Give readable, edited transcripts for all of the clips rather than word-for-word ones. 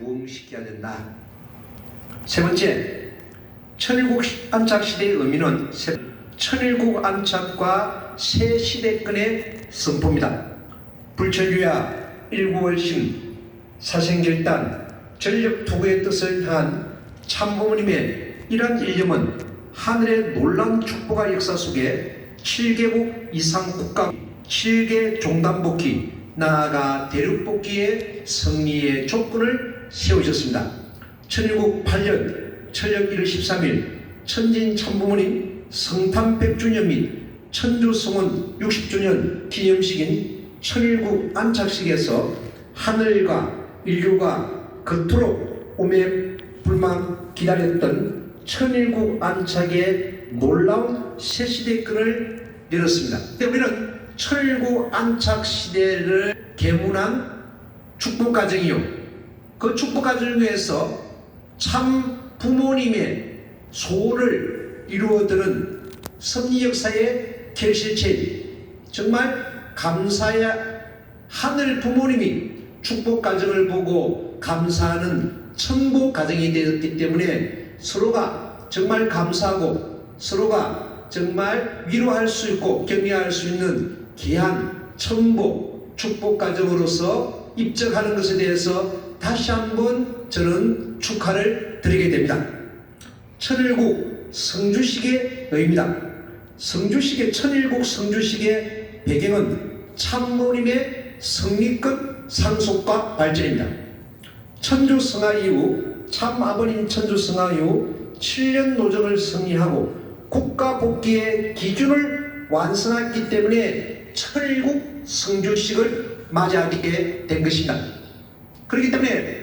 부흥시켜야 된다. 세 번째, 천일국 안착시대의 의미는 천일국 안착과 새 시대권의 선포입니다. 불철주야, 일구월신, 사생결단, 전력투구의 뜻을 향한 참부모님의 이러한 일념은 하늘의 놀라운 축복과 역사 속에 7개국 이상 국가, 7개 종단복귀, 나아가 대륙복귀의 승리의 조건을 세우셨습니다. 천일국 8년 철력 1월 13일 천진 참부모님 성탄 100주년 및 천주성원 60주년 기념식인 천일국 안착식에서 하늘과 인류가 그토록 오매불망 기다렸던 천일국 안착의 놀라운 새시대권을 열었습니다. 우리는 천일국 안착 시대를 개문한 축복가정이요, 그 축복가정을 위해서 참 부모님의 소원을 이루어드는 섭리 역사의 결실체, 정말 감사의 하늘 부모님이 축복가정을 보고 감사하는 천복가정이 되었기 때문에 서로가 정말 감사하고 서로가 정말 위로할 수 있고 격려할 수 있는 귀한 천복 축복가정으로서 입적하는 것에 대해서 다시 한번 저는 축하를 드리게 됩니다. 천일국 성주식의 의미다. 천일국 성주식의 배경은 참모님의 성리급 상속과 발전입니다. 천주성하 이후 참아버님 천주성하 이후 7년 노정을 승리하고 국가복귀의 기준을 완성했기 때문에 천일국 성주식을 맞이하게 된 것입니다. 그렇기 때문에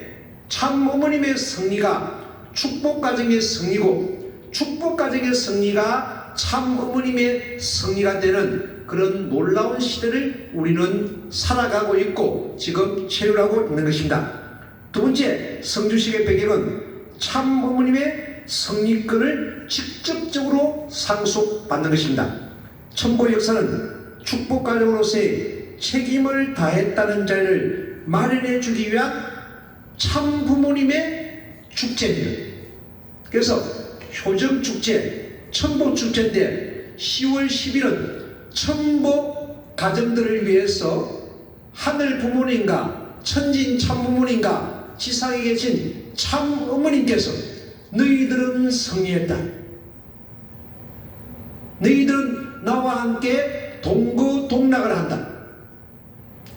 참어머님의 승리가 축복가정의 승리고 축복가정의 승리가 참어머님의 승리가 되는 그런 놀라운 시대를 우리는 살아가고 있고 지금 채우라고 있는 것입니다. 두 번째, 성주식의 배경은 참어머님의 성리권을 직접적으로 상속받는 것입니다. 천보 역사는 축복가정으로서의 책임을 다했다는 자를 마련해 주기 위한 참부모님의 축제입니다. 그래서 효정축제, 천보축제인데 10월 10일은 천보 가정들을 위해서 하늘 부모님과 천진 참부모님과 지상에 계신 참어머님께서 너희들은 승리했다. 너희들은 나와 함께 동거동락을 한다.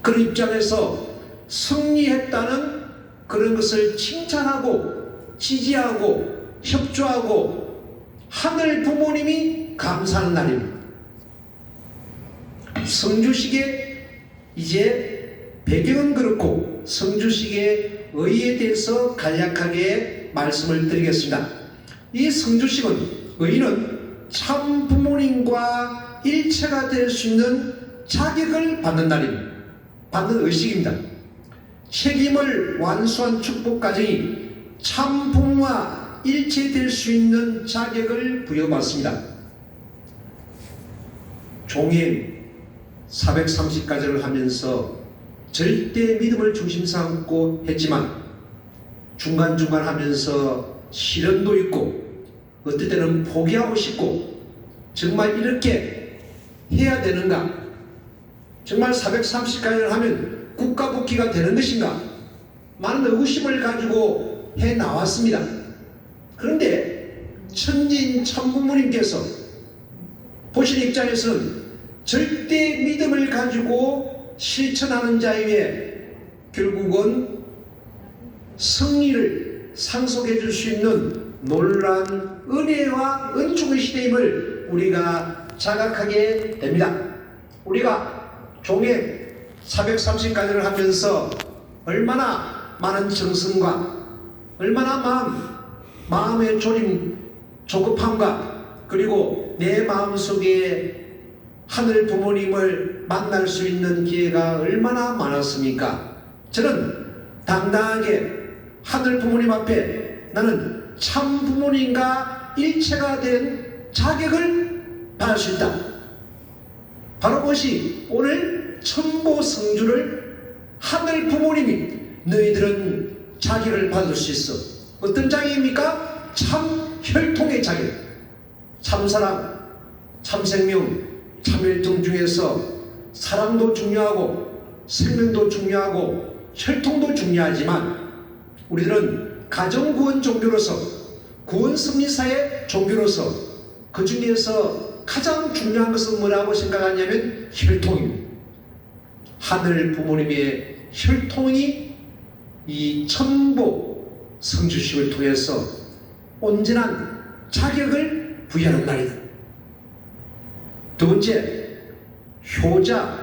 그런 입장에서 승리했다는 그런 것을 칭찬하고 지지하고 협조하고 하늘 부모님이 감사하는 날입니다. 성주식의 이제 배경은 그렇고 성주식의 의의에 대해서 간략하게 말씀을 드리겠습니다. 이 성주식은 의의는 참 부모님과 일체가 될 수 있는 자격을 받는 날입니다. 받는 의식입니다. 책임을 완수한 축복가정이 참 부모와 일체될 수 있는 자격을 부여받습니다. 종일 430가정을 하면서 절대 믿음을 중심 삼고 했지만 중간중간 하면서 시련도 있고 어떨 때는 포기하고 싶고 정말 이렇게 해야 되는가? 정말 430가정을 하면 국가복귀가 되는 것인가? 많은 의구심을 가지고 해 나왔습니다. 그런데 천진 참부모님께서 보시는 입장에서는 절대 믿음을 가지고 실천하는 자에게 결국은 승리를 상속해 줄 수 있는 놀라운 은혜와 은총의 시대임을 우리가 자각하게 됩니다. 우리가 종에 430가정을 하면서 얼마나 많은 정성과 얼마나 마음의 조림 조급함과 그리고 내 마음속에 하늘 부모님을 만날 수 있는 기회가 얼마나 많았습니까? 저는 당당하게 하늘 부모님 앞에 나는 참 부모님과 일체가 된 자격을 받을 수 있다. 바로 그것이 오늘 천보 성주를 하늘 부모님이 너희들은 자격을 받을 수 있어. 어떤 자격입니까? 참 혈통의 자격. 참사랑, 참생명, 참혈통 중에서 사랑도 중요하고 생명도 중요하고 혈통도 중요하지만 우리들은 가정구원 종교로서 구원 승리사의 종교로서 그 중에서 가장 중요한 것은 뭐라고 생각하냐면 혈통입니다. 하늘 부모님의 혈통이 이 천보 성주식을 통해서 온전한 자격을 부여하는 날이다. 두 번째, 효자,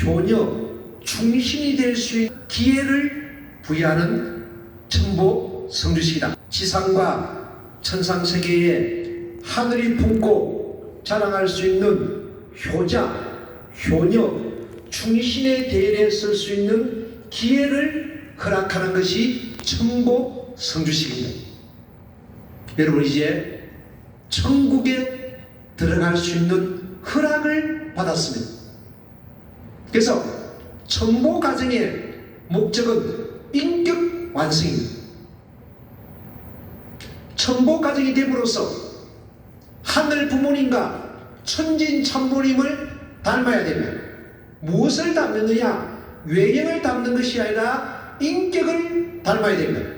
효녀, 충신이 될 수 있는 기회를 부여하는 천보 성주식이다. 지상과 천상세계에 하늘이 품고 자랑할 수 있는 효자, 효녀, 충신의 대열에 설 수 있는 기회를 허락하는 것이 천보 성주식입니다. 여러분 이제 천국에 들어갈 수 있는 허락을 받았습니다. 그래서 천보 가정의 목적은 인격 완성입니다. 천보 가정이 됨으로써 하늘 부모님과 천진 참부님을 닮아야 됩니다. 무엇을 닮느냐? 외형을 닮는 것이 아니라 인격을 닮아야 됩니다.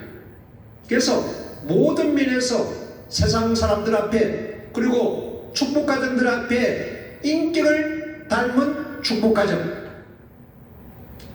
그래서 모든 면에서 세상 사람들 앞에 그리고 축복가정들 앞에 인격을 닮은 축복가정.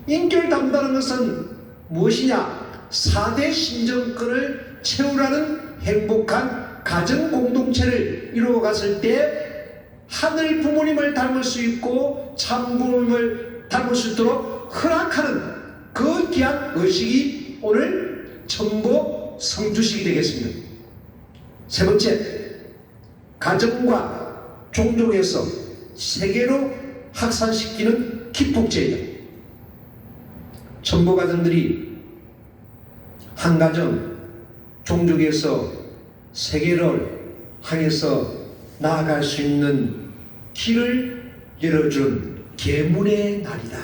인격을 닮는다는 것은 무엇이냐? 4대 신정권을 채우라는 행복한 가정 공동체를 이루어갔을 때 하늘 부모님을 닮을 수 있고 참 부모님을 닮을 수 있도록 허락하는 그 귀한 의식이 오늘 천보 성주식이 되겠습니다. 세 번째, 가정과 종족에서 세계로 확산시키는 기폭제이다. 천보 가정들이 한 가정, 종족에서 세계를 향해서 나아갈 수 있는 길을 열어준 계문의 날이다.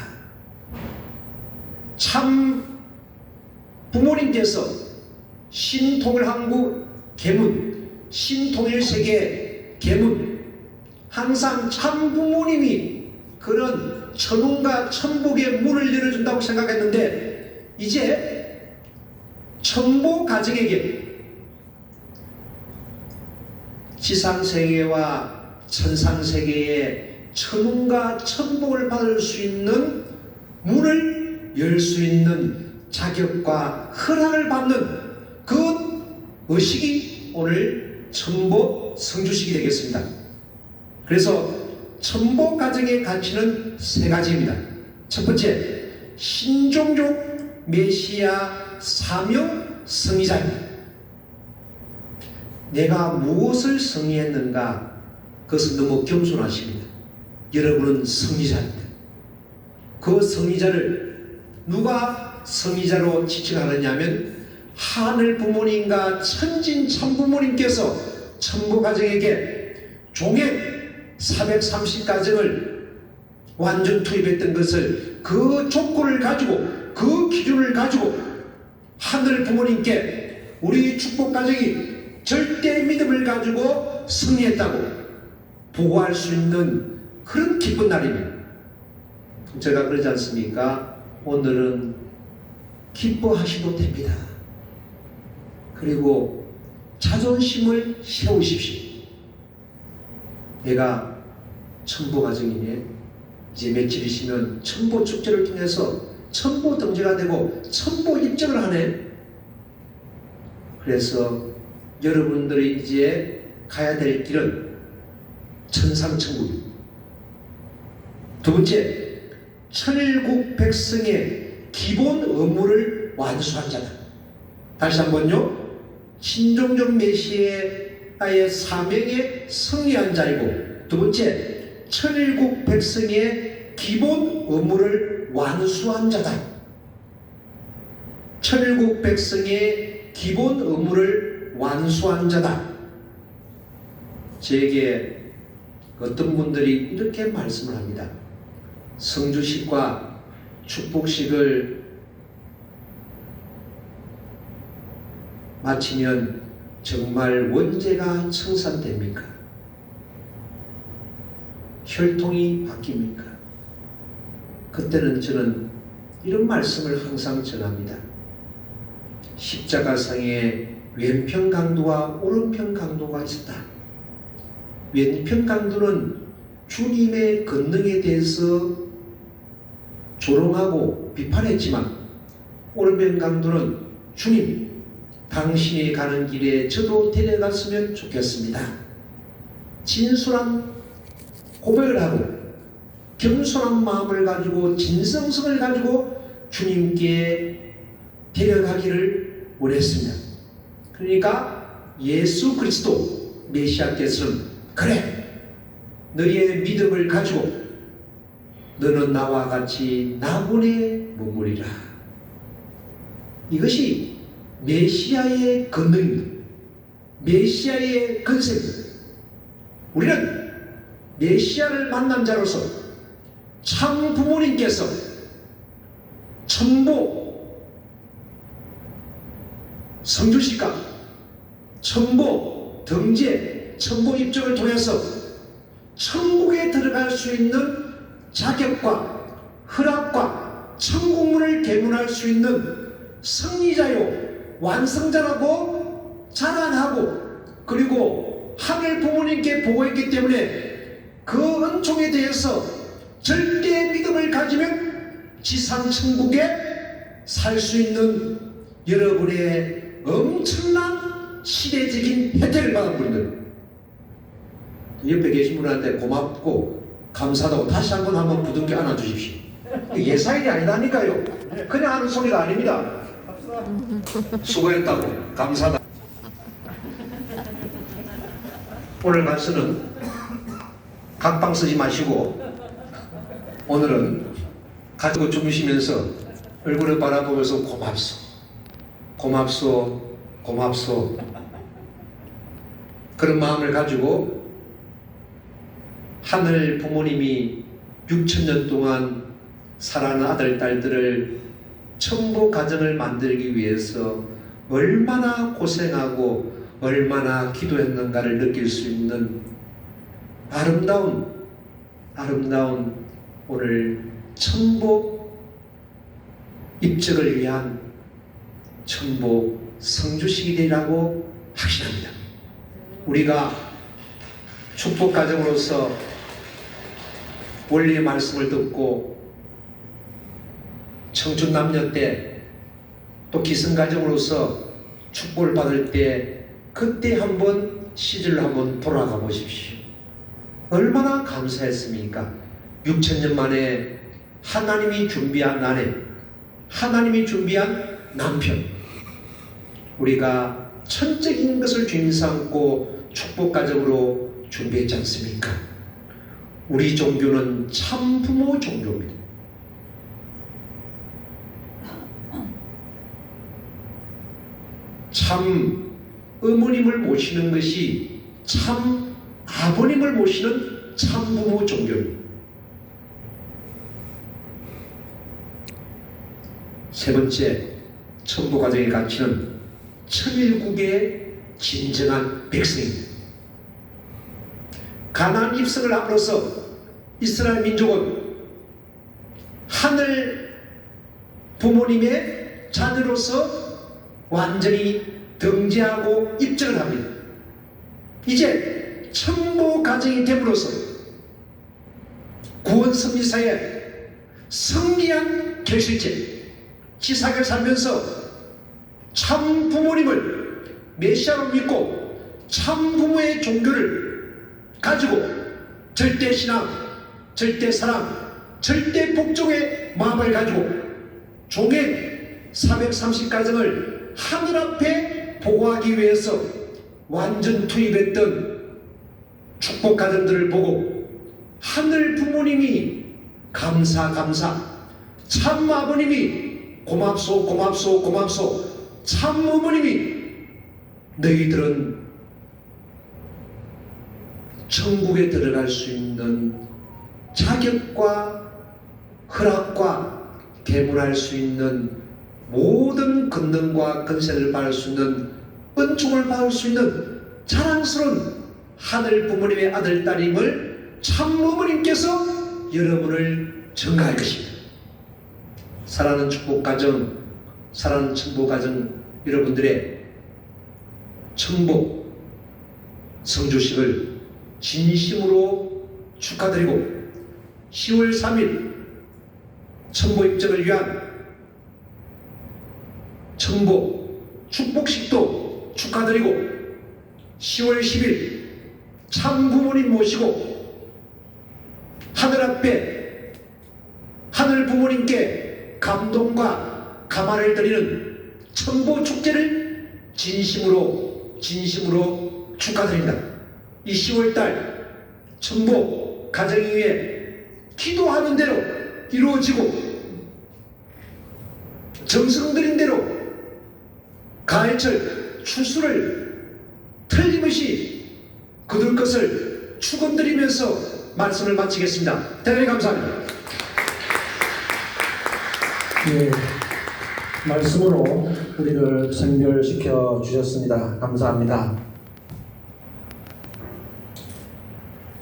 참 부모님께서 신통일 한국 계문, 신통일 세계 계문, 항상 참 부모님이 그런 천운과 천복의 문을 열어준다고 생각했는데 이제 천보 가정에게 지상세계와 천상세계의 천운과 천복을 받을 수 있는 문을 열 수 있는 자격과 허락을 받는 그 의식이 오늘 천보 성주식이 되겠습니다. 그래서 천보 가정의 가치는 세 가지입니다. 첫 번째, 신종족 메시아 사명 성의자입니다. 내가 무엇을 성의했는가? 그것은 너무 겸손하십니다. 여러분은 성의자입니다. 그 성의자를 누가 성의자로 지칭하느냐면 하늘 부모님과 천진 참부모님께서 천보 가정에게 종의 430가정을 완전 투입했던 것을 그 조건을 가지고 그 기준을 가지고 하늘 부모님께 우리 축복 가정이 절대 믿음을 가지고 승리했다고 보고할 수 있는 그런 기쁜 날입니다. 제가 그러지 않습니까? 오늘은 기뻐하셔도 됩니다. 그리고 자존심을 세우십시오. 내가 천보 가정이네. 이제 며칠 있으면 천보 축제를 통해서 천보 등재가 되고 천보 입증을 하네. 그래서 여러분들이 이제 가야 될 길은 천상천국입니다. 두 번째, 천일국 백성의 기본 의무를 완수한 자다. 다시 한번요. 신종족 메시아의 사명에 승리한 자이고, 두 번째, 천일국 백성의 기본 의무를 완수한 자다. 천일국 백성의 기본 의무를 완수한 자다. 제게 어떤 분들이 이렇게 말씀을 합니다. 성주식과 축복식을 마치면 정말 원죄가 청산됩니까? 혈통이 바뀝니까? 그때는 저는 이런 말씀을 항상 전합니다. 십자가상에 왼편 강도와 오른편 강도가 있었다. 왼편 강도는 주님의 권능에 대해서 조롱하고 비판했지만, 오른편 강도는 주님, 당신이 가는 길에 저도 데려갔으면 좋겠습니다. 진솔한 고백을 하고 겸손한 마음을 가지고 진성성을 가지고 주님께 데려가기를 원했습니다. 그러니까 예수 그리스도 메시아께서는, 그래, 너희의 믿음을 가지고 너는 나와 같이 나군에 머무리라. 이것이 메시아의 권능입니다. 메시아의 권세입니다. 우리는 메시아를 만난 자로서 참 부모님께서 천보 성주시가, 천보 등재, 천보 입적을 통해서 천국에 들어갈 수 있는 자격과 허락과 천국문을 개문할 수 있는 승리자요 완성자라고 자랑하고, 그리고 하늘 부모님께 보고했기 때문에 그 은총에 대해서 절대 믿음을 가지면 지상 천국에 살 수 있는 여러분의 엄청난 시대적인 혜택을 받은 분들, 옆에 계신 분한테 고맙고 감사하다고 다시 한번 부둥켜 안아주십시오. 예사일이 아니라니까요. 그냥 하는 소리가 아닙니다. 수고했다고, 감사하다. 오늘 말씀은 각방 쓰지 마시고 오늘은 가지고 주무시면서 얼굴을 바라보면서 고맙소, 고맙소, 고맙소, 그런 마음을 가지고 하늘 부모님이 6,000년 동안 사랑하는 아들, 딸들을 천부 가정을 만들기 위해서 얼마나 고생하고 얼마나 기도했는가를 느낄 수 있는 아름다운 오늘 천보 입적을 위한 천보 성주식이 되라고 확신합니다. 우리가 축복 가정으로서 원리의 말씀을 듣고 청춘 남녀 때 또 기성 가정으로서 축복을 받을 때 그때 한번 시절로 한번 돌아가 보십시오. 얼마나 감사했습니까? 6,000년 만에 하나님이 준비한 아내, 하나님이 준비한 남편, 우리가 천적인 것을 주님 삼고 축복 가정으로 준비했지 않습니까? 우리 종교는 참 부모 종교입니다. 참 어머님을 모시는 것이 참 아버님을 모시는 참 부모 종교입니다. 세 번째, 천부 가정의 가치는 천일국의 진정한 백성입니다. 가나안 입성을 앞으로서 이스라엘 민족은 하늘 부모님의 자녀로서 완전히 등재하고 입증을 합니다. 이제 천부 가정이 됨으로써 구원 승리사의 승리한 결실체, 지상을 살면서 참 부모님을 메시아로 믿고 참 부모의 종교를 가지고 절대 신앙, 절대 사랑, 절대 복종의 마음을 가지고 종의 430가정을 하늘 앞에 보고하기 위해서 완전 투입했던 축복 가정들을 보고 하늘 부모님이 감사, 참 아버님이 고맙소, 참 어머님이 너희들은 천국에 들어갈 수 있는 자격과 허락과 개문할 수 있는 모든 권능과 권세를 받을 수 있는 은총을 받을 수 있는 자랑스러운 하늘 부모님의 아들 딸임을 참 어머님께서 여러분을 증가할 것입니다. 사랑하는 축복가정, 사랑하는 청보가정 여러분들의 청보 성주식을 진심으로 축하드리고 10월 3일 청보 입적을 위한 청보 축복식도 축하드리고 10월 10일 참 부모님 모시고 하늘 앞에 하늘 부모님께 감동과 감화를 드리는 청보 축제를 진심으로 축하드립니다. 이 10월달 청보 가정 위에 기도하는 대로 이루어지고 정성 들인 대로 가을철 추수를 틀림없이 거둘 것을 축원드리면서 말씀을 마치겠습니다. 대단히 감사합니다. 네, 말씀으로 우리를 선별시켜 주셨습니다. 감사합니다.